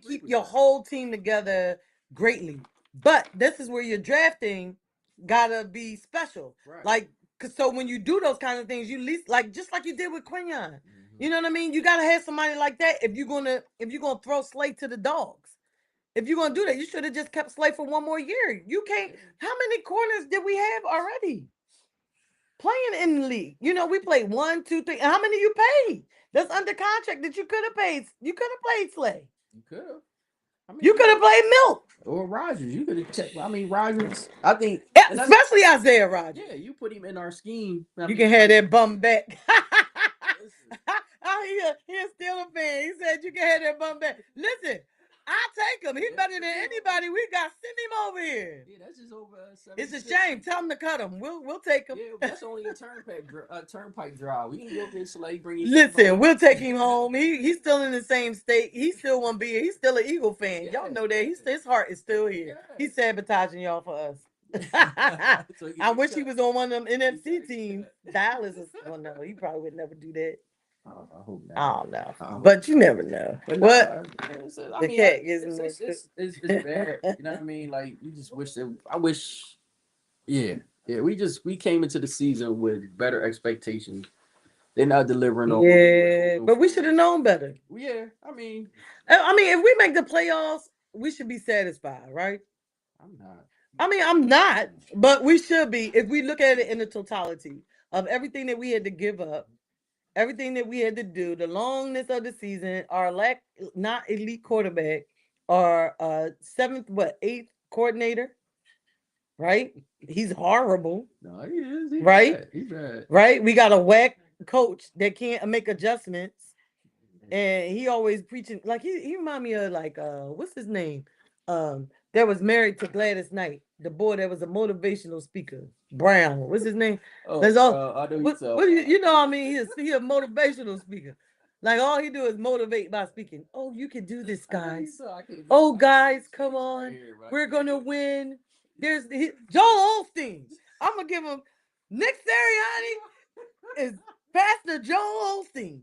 keep your whole team together greatly. But this is where you're drafting gotta be special. Right. Like, cause so when you do those kind of things, you least like just like you did with Quinion. You know what I mean? You gotta have somebody like that if you're gonna throw Slay to the dogs. If you're gonna do that, you should have just kept Slay for one more year. You can't. How many corners did we have already playing in the league? You know, we played 1, 2, 3. And how many you paid? That's under contract that you could have paid. You could have played Slay. You could have. I mean, You could have played Milk. Or Rogers. You could have checked. I mean, Rogers. I think, especially Isaiah Rogers. Yeah, you put him in our scheme. You can have that bum back. He's still a fan. He said you can have that bum back. Listen, I take him. He's better than anybody we got. Send him over here. Yeah, that's just over. It's a shame. Tell him to cut him. We'll take him. Yeah, that's only a turnpike drive. We can go get Slay. Listen, we'll take him home. He's still in the same state. He still won't be here. He's still an Eagle fan. Yeah, y'all know that. His heart is still here. Yeah. He's sabotaging y'all for us. So I wish he was on one of them NFC teams. Dallas is. Oh no, he probably would never do that. I hope not. I don't know, but you never know. But what? I mean, it's bad. You know what I mean? Like you just wish that. I wish. Yeah. We came into the season with better expectations. They're not delivering. Yeah, but we should have known better. Yeah, I mean, if we make the playoffs, we should be satisfied, right? I'm not. I'm not, but we should be if we look at it in the totality of everything that we had to give up, everything that we had to do, the longness of the season, our not elite quarterback, our seventh, eighth coordinator, right? He's horrible. No, he is. He's right? Bad. He's bad. Right? We got a whack coach that can't make adjustments. And he always preaching like he remind me of like what's his name? That was married to Gladys Knight, the boy that was a motivational speaker. Brown. What's his name? Oh, That's all. I know what do you know? I mean, he a motivational speaker. Like all he do is motivate by speaking. Oh, you can do this, guys. Oh, guys, come on. We're gonna win. There's Joel Osteen. I'm gonna give him Nick Sirianni is Pastor Joel Osteen.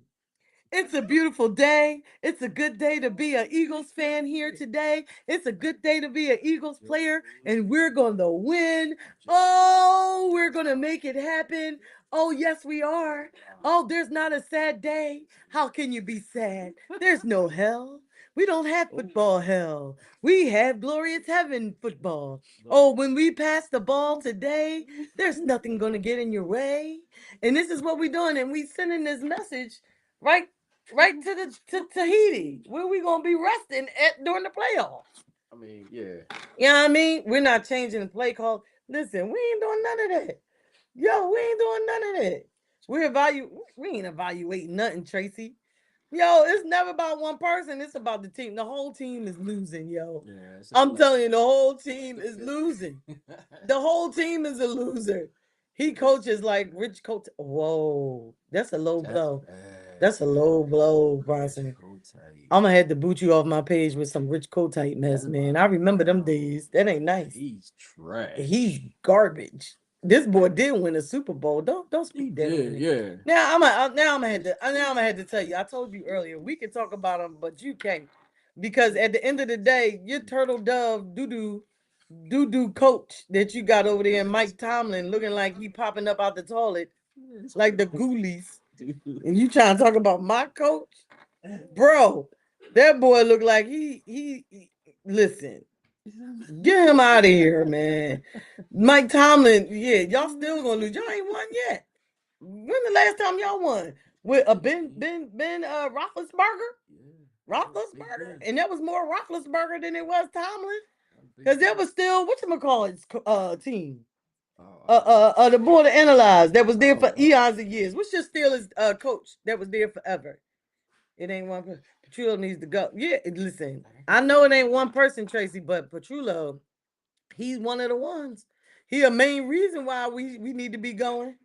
It's a beautiful day. It's a good day to be an Eagles fan here today. It's a good day to be an Eagles player, and we're going to win. Oh, we're going to make it happen. Oh, yes, we are. Oh, there's not a sad day. How can you be sad? There's no hell. We don't have football hell. We have glorious heaven football. Oh, when we pass the ball today, there's nothing going to get in your way. And this is what we're doing. And we sending this message right to Tahiti, where we gonna be resting at during the playoffs. I mean, yeah. You know what I mean? We're not changing the play call. Listen, we ain't doing none of that. Yo, we ain't doing none of that. We ain't evaluating nothing, Tracy. Yo, it's never about one person. It's about the team. The whole team is losing, yo. Yeah, I'm telling you, the whole team is losing. The whole team is a loser. He coaches like Rich Coach. Whoa, that's a low blow. That's a low blow, Bronson. I'm gonna have to boot you off my page with some Rich Kotite mess, man. I remember them days. That ain't nice. He's trash. He's garbage. This boy did win a Super Bowl. Don't speak that. Yeah. Now I'm gonna have to tell you. I told you earlier we can talk about him, but you can't because at the end of the day, your turtle dove doo doo coach that you got over there, Mike Tomlin, looking like he popping up out the toilet like the ghoulies. And you trying to talk about my coach? Bro, that boy look like he listen. Get him out of here, man. Mike Tomlin, yeah, y'all still gonna lose. Y'all ain't won yet. When the last time y'all won? With a Ben Roethlisberger? Roethlisberger? And that was more Roethlisberger than it was Tomlin. Because there was still whatchamacallit's team. The board of analyze that was there for eons of years. What's your Steelers coach that was there forever? It ain't one person. Petrillo needs to go. Yeah, listen, I know it ain't one person, Tracy, but Petrillo, he's one of the ones. He a main reason why we need to be going.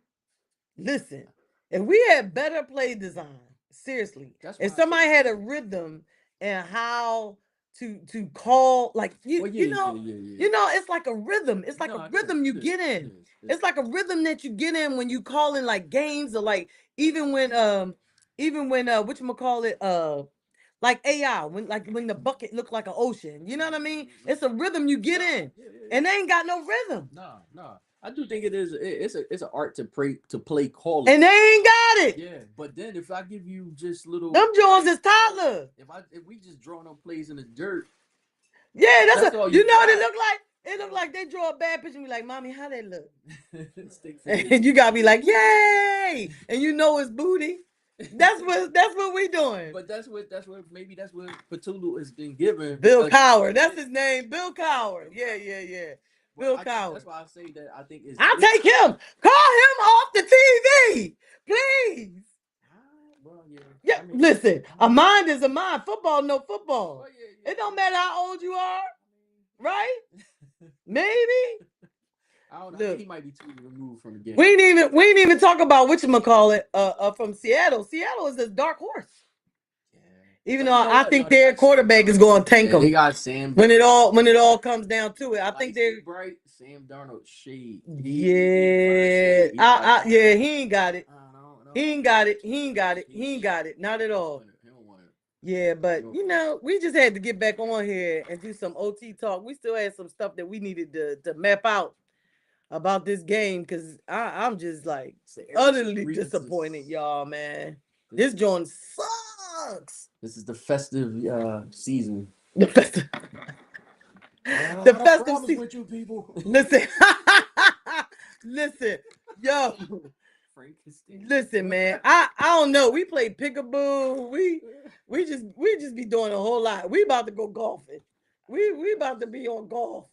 Listen, if we had better play design, seriously, if somebody had a rhythm and how to call like you know, it's like a rhythm. It's like a rhythm you get in. It's like a rhythm that you get in when you call in like games or like even when whatchamacallit, like AI when the bucket looked like an ocean. You know what I mean? It's a rhythm you get in. and they ain't got no rhythm. No. I do think it is. It's an art to play college. And they ain't got it. Yeah, but then if I give you just little, them Jones is toddler. If we just draw no plays in the dirt, yeah, that's all you know what got. it look like. It look like they draw a bad picture and be like, "Mommy, how they look?" And you gotta be like, "Yay!" And you know it's booty. That's what we doing. But that's what Petulu has been given. Bill Cowher, that's his name, Bill Cowher. Yeah. Bill Cowher. That's why I say that I think it's. I'll take him. Call him off the TV, please. Well, yeah. Yeah, I mean, listen, a mind is a mind. Football, no football. Well, yeah. It don't matter how old you are, right? Maybe. I don't know. He might be too removed from the game. We ain't even talk about whatchamacallit from Seattle. Seattle is a dark horse. Yeah. Even though I think their quarterback is going to tank them. They got Sam. When it all comes down to it, I think they're bright. Sam Darnold shade. Yeah, he ain't got it. He ain't got it. Not at all. Yeah, but we just had to get back on here and do some OT talk. We still had some stuff that we needed to map out about this game because I'm just like utterly disappointed, y'all, man. This joint sucks. This is the festive season. The festive. The festive season with you people. Listen, yo. Listen, man. I don't know. We played peekaboo. We just be doing a whole lot. We about to go golfing. We about to be on golf.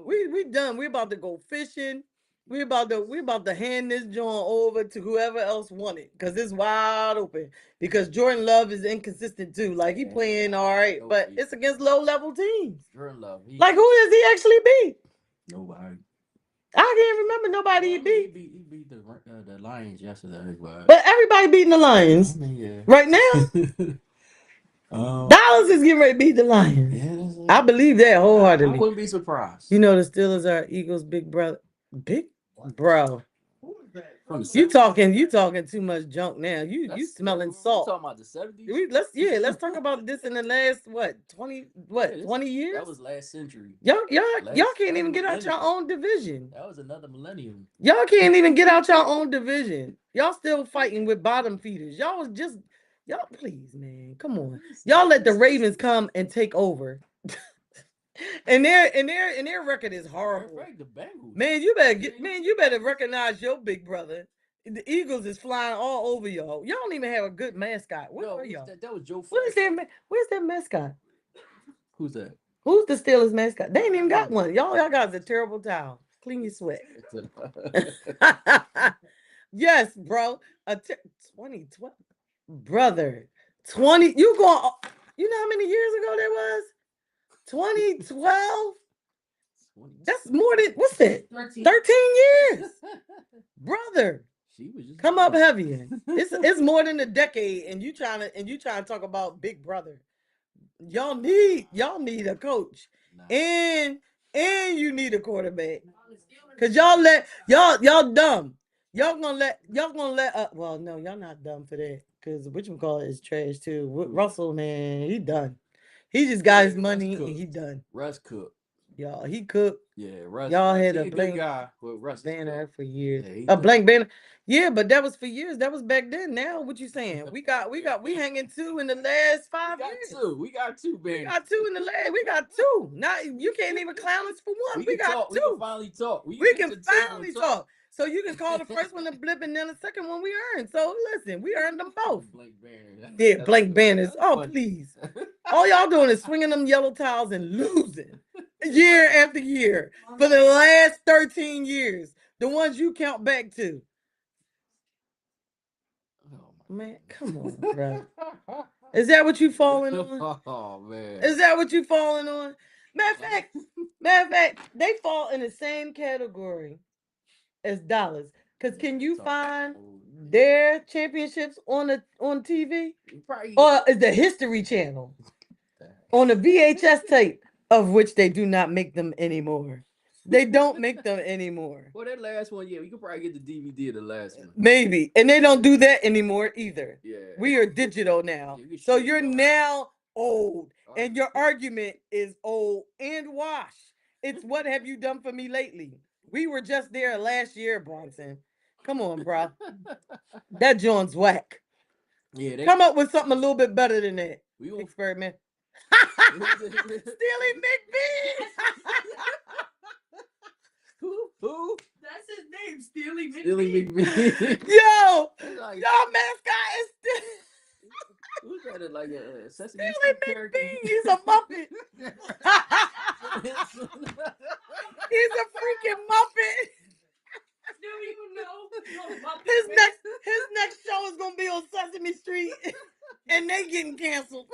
We done. We about to go fishing. We about to hand this joint over to whoever else want it because it's wide open. Because Jordan Love is inconsistent too. Like he playing all right, but it's against low level teams. Jordan Love. Like who does he actually beat? Nobody. I can't remember nobody he beat. He beat the Lions yesterday. But everybody beating the Lions right now. Dallas is getting ready to beat the Lions. Yeah, I believe that wholeheartedly. I wouldn't be surprised. You know the Steelers are Eagles' big brother. Big bro. You talking too much junk now. You smelling salt. Talking about the 70s? Let's talk about this in the last 20 years? That was last century. Y'all can't even get out your own division. That was another millennium. Y'all can't even get out your own division. Y'all still fighting with bottom feeders. Y'all please, man. Come on. Y'all let the Ravens come and take over. And their record is horrible. The Bengals. Man, you better recognize your big brother. The Eagles is flying all over y'all. Y'all don't even have a good mascot. Where are y'all? That was Joe. Where's that mascot? Who's that? Who's the Steelers mascot? They ain't even got one. Y'all got a terrible towel. Clean your sweat. Yes, bro. 2012. Brother. 20. You know how many years ago that was? 2012? That's more than, what's that? 13 years. Brother. Come up heavier. It's more than a decade, and you trying to talk about big brother. Y'all need a coach. And you need a quarterback. Cause y'all dumb. Y'all gonna let well, no, y'all not dumb for that. Cause whatchamacallit is trash too. Russell, man, he done. He just got his money and he done. Russ cooked. Y'all, he cooked. Yeah, Russ. Y'all had a blank banner for years. A blank banner. Yeah, but that was for years. That was back then. Now, what you saying? We hanging two in the last 5 years. We got two banners. We got two in the last. We got two. Now you can't even clown us for one. We got two. We can finally talk. We can finally talk. So you can call the first one a blip and then the second one we earned. So listen, we earned them both. Blank banners. Yeah, blank banners. Oh, please. All y'all doing is swinging them yellow towels and losing year after year for the last 13 years. The ones you count back to. Oh, man, come on, bro. Is that what you falling on? Oh, man. Is that what you falling on? Matter of fact, they fall in the same category as Dallas. Because can you find their championships on TV? Or is the History Channel on a VHS tape, of which they do not make them anymore? They don't make them anymore. Well, that last one, yeah, we could probably get the DVD of the last one. Maybe. And they don't do that anymore either. Yeah. We are digital now. Yeah, so you're now old. And your argument is old and washed. It's what have you done for me lately? We were just there last year, Bronson. Come on, bro. That joint's whack. Yeah, Come up with something a little bit better than that. We will Experiment. Steely McBean. Who? That's his name, Steely McBean. Steely McBean. Yo, Like, y'all mascot is who's that? Like a Sesame Steely Street character? McBean. He's a Muppet. He's a freaking Muppet. Don't even know. His next show is gonna be on Sesame Street, and they getting canceled.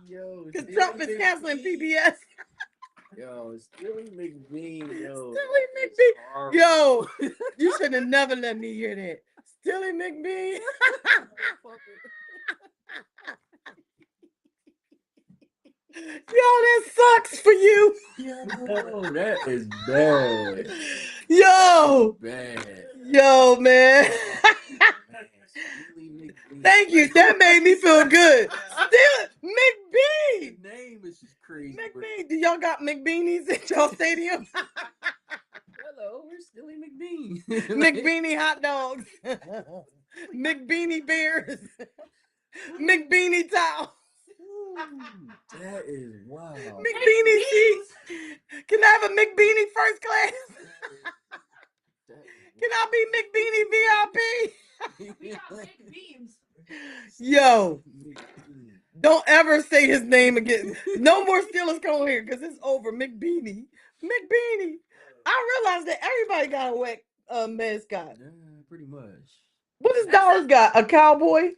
Yo, Because Trump is canceling PBS. Yo, Steely McBean. Yo, Steely McBean. Yo, you should have never let me hear that. Steely McBean. Yo, that sucks for you. Yo, that is bad. Yo. Bad. Yo, man. Thank you. That made me feel good. Still, McBean. The name is just crazy. McBean. Do y'all got McBeanies at y'all stadium? Hello, we're Steely McBean. McBeanie hot dogs. McBeanie bears. McBeanie towels. That is wow. McBeanie seats. Can I have a McBeanie first class? Can I be McBeanie VIP? Yo, don't ever say his name again. No more Steelers come here because it's over. McBeanie. McBeanie. I realized that everybody got a whack mascot. Yeah, pretty much. What does Dallas got? A cowboy?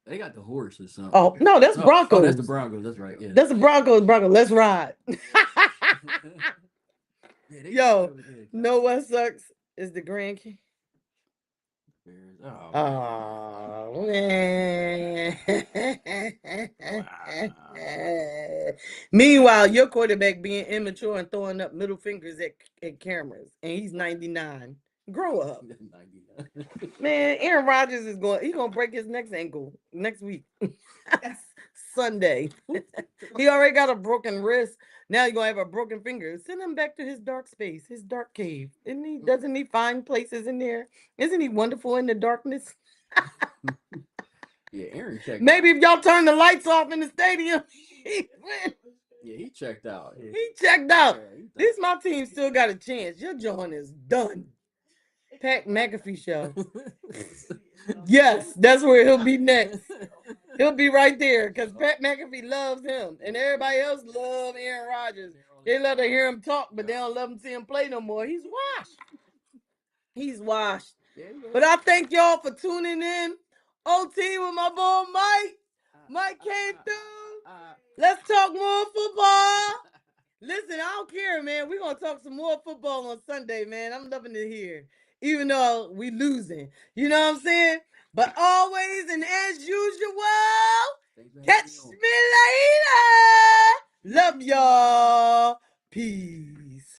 They got the horse or something. Oh, no, that's Broncos. Oh, that's the Broncos. That's right. Yeah. That's the Broncos. Let's ride. Yo, know what sucks is the Grand King. Oh, man. Wow. Meanwhile, your quarterback being immature and throwing up middle fingers at cameras, and he's 99. Grow up. 99. Man, Aaron Rodgers he's gonna break his next ankle next week. Sunday. He already got a broken wrist. Now he's gonna have a broken finger. Send him back to his dark space, his dark cave. Doesn't he find places in there? Isn't he wonderful in the darkness? Yeah, Aaron checked Maybe out. if y'all turn the lights off in the stadium, yeah, he checked out. Yeah. He checked out. Yeah, this my team still got a chance. Your joint is done. Pat McAfee show. Yes, that's where he'll be next. He'll be right there because Pat McAfee loves him and everybody else loves Aaron Rodgers. They love to hear him talk, but they don't love to see him play no more. He's washed. He's washed. But I thank y'all for tuning in. OT with my boy Mike. Mike came through. Let's talk more football. Listen, I don't care, man. We're going to talk some more football on Sunday, man. I'm loving it here. Even though we losing. You know what I'm saying? But always and as usual, catch me later. Love y'all. Peace.